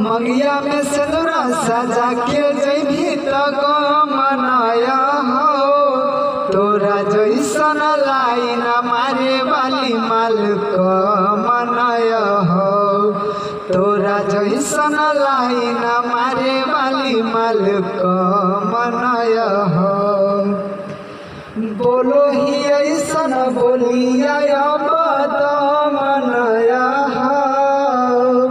मंगिया में सिंदूरा सजा के जैभी तक मनाया हो तोरा जैसन लाइन मारे वाली माल को मनाया हो तोरा जैसन लाइन मारे वाली माल को मनाया हो बोलो ही ऐसन बोलिया मनाया हो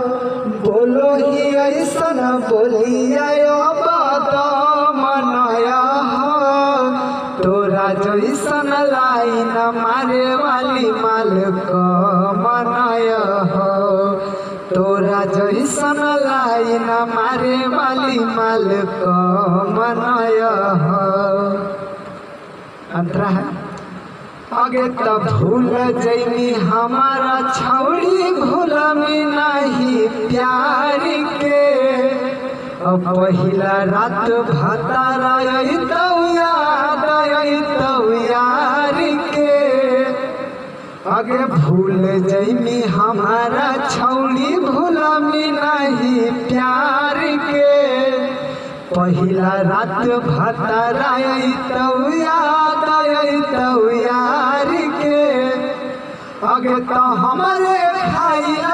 बोलो ही ऐसन बोलिया मनाया हो तोरा जैसन लाइन मारे वाली माल को मनाया हो तोरा जैसन लाइन मारे वाली माल को मनाया हो। अंतरा है आगे तब भूल जैनी हमारा छौड़ी भूल में नहीं प्यार के अब पहिला रात भतारा यार के आगे भूल जैनी हमारा छौड़ी भूल में नहीं प्यार के पहिला रात भतारा यार के आगे तो हमारे खाइला